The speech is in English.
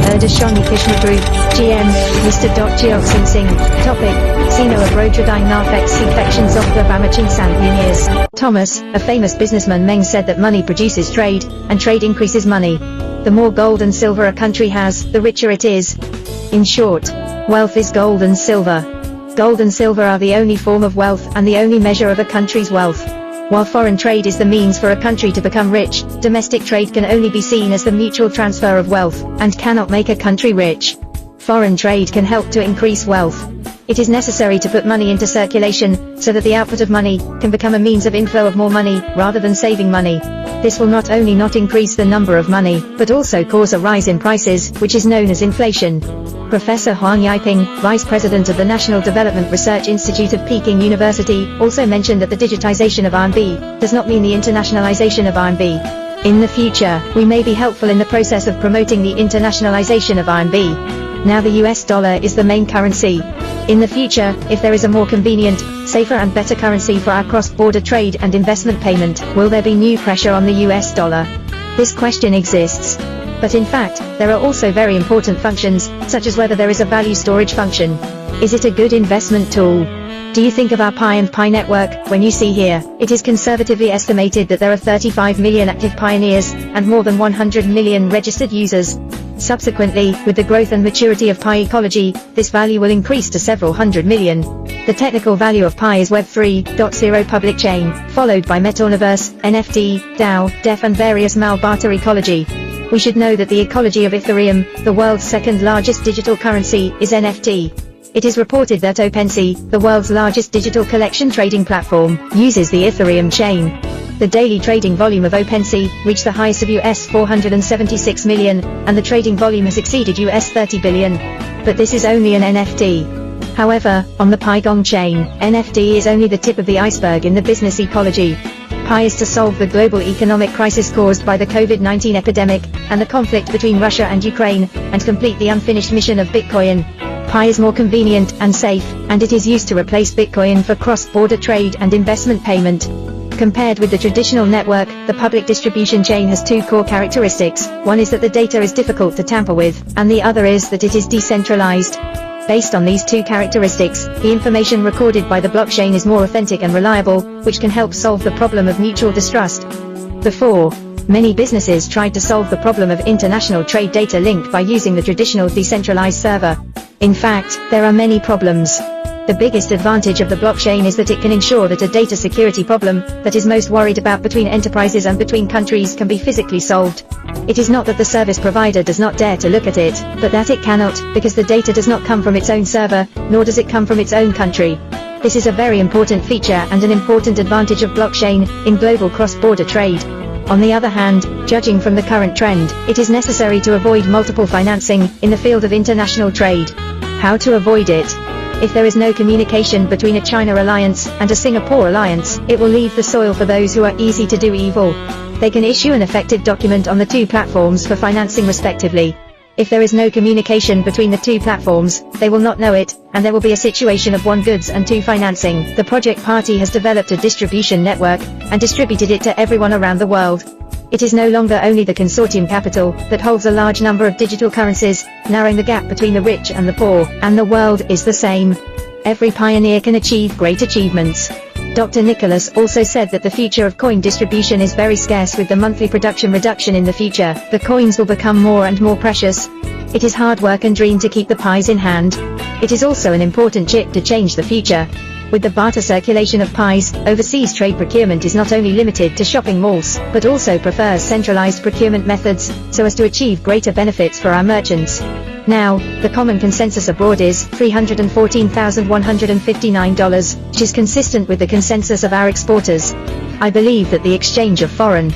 Erdeshoni Krishna Group, GM, Mr. Jioxin Singh. Topic: Sino Abrodradine Narfex Infections of the Bamachinsan Pioneers. Thomas, a famous businessman Meng, said that money produces trade, and trade increases money. The more gold and silver a country has, the richer it is. In short, wealth is gold and silver. Gold and silver are the only form of wealth and the only measure of a country's wealth. While foreign trade is the means for a country to become rich, domestic trade can only be seen as the mutual transfer of wealth, and cannot make a country rich. Foreign trade can help to increase wealth. It is necessary to put money into circulation, so that the output of money can become a means of inflow of more money, rather than saving money. This will not only not increase the number of money, but also cause a rise in prices, which is known as inflation. Professor Huang Yiping, Vice President of the National Development Research Institute of Peking University, also mentioned that the digitization of RMB does not mean the internationalization of RMB. In the future, we may be helpful in the process of promoting the internationalization of RMB. Now the US dollar is the main currency. In the future, if there is a more convenient, safer and better currency for our cross-border trade and investment payment, will there be new pressure on the US dollar? This question exists. But in fact, there are also very important functions, such as whether there is a value storage function. Is it a good investment tool? Do you think of our Pi and Pi network? When you see here, it is conservatively estimated that there are 35 million active pioneers, and more than 100 million registered users. Subsequently, with the growth and maturity of Pi ecology, this value will increase to several hundred million. The technical value of Pi is Web 3.0 public chain, followed by Metaverse, NFT, DAO, DEF and various Malbarter ecology. We should know that the ecology of Ethereum, the world's second largest digital currency, is NFT. It is reported that OpenSea, the world's largest digital collection trading platform, uses the Ethereum chain. The daily trading volume of OpenSea reached the highest of US 476 million, and the trading volume has exceeded US 30 billion. But this is only an NFT. However, on the Pi-Gong chain, NFT is only the tip of the iceberg in the business ecology. Pi is to solve the global economic crisis caused by the COVID-19 epidemic, and the conflict between Russia and Ukraine, and complete the unfinished mission of Bitcoin. Pi is more convenient and safe, and it is used to replace Bitcoin for cross-border trade and investment payment. Compared with the traditional network, the public distribution chain has two core characteristics. One is that the data is difficult to tamper with, and the other is that it is decentralized. Based on these two characteristics, the information recorded by the blockchain is more authentic and reliable, which can help solve the problem of mutual distrust. Before, many businesses tried to solve the problem of international trade data linked by using the traditional decentralized server. In fact, there are many problems. The biggest advantage of the blockchain is that it can ensure that a data security problem that is most worried about between enterprises and between countries can be physically solved. It is not that the service provider does not dare to look at it, but that it cannot, because the data does not come from its own server, nor does it come from its own country. This is a very important feature and an important advantage of blockchain in global cross-border trade. On the other hand, judging from the current trend, it is necessary to avoid multiple financing in the field of international trade. How to avoid it? If there is no communication between a China alliance and a Singapore alliance, it will leave the soil for those who are easy to do evil. They can issue an effective document on the two platforms for financing respectively. If there is no communication between the two platforms, they will not know it, and there will be a situation of one goods and two financing. The project party has developed a distribution network, and distributed it to everyone around the world. It is no longer only the consortium capital that holds a large number of digital currencies, narrowing the gap between the rich and the poor, and the world is the same. Every pioneer can achieve great achievements. Dr. Nicholas also said that the future of coin distribution is very scarce. With the monthly production reduction in the future, the coins will become more and more precious. It is hard work and dream to keep the pies in hand. It is also an important chip to change the future. With the barter circulation of pies, overseas trade procurement is not only limited to shopping malls, but also prefers centralized procurement methods, so as to achieve greater benefits for our merchants. Now, the common consensus abroad is $314,159, which is consistent with the consensus of our exporters. I believe that the exchange of foreign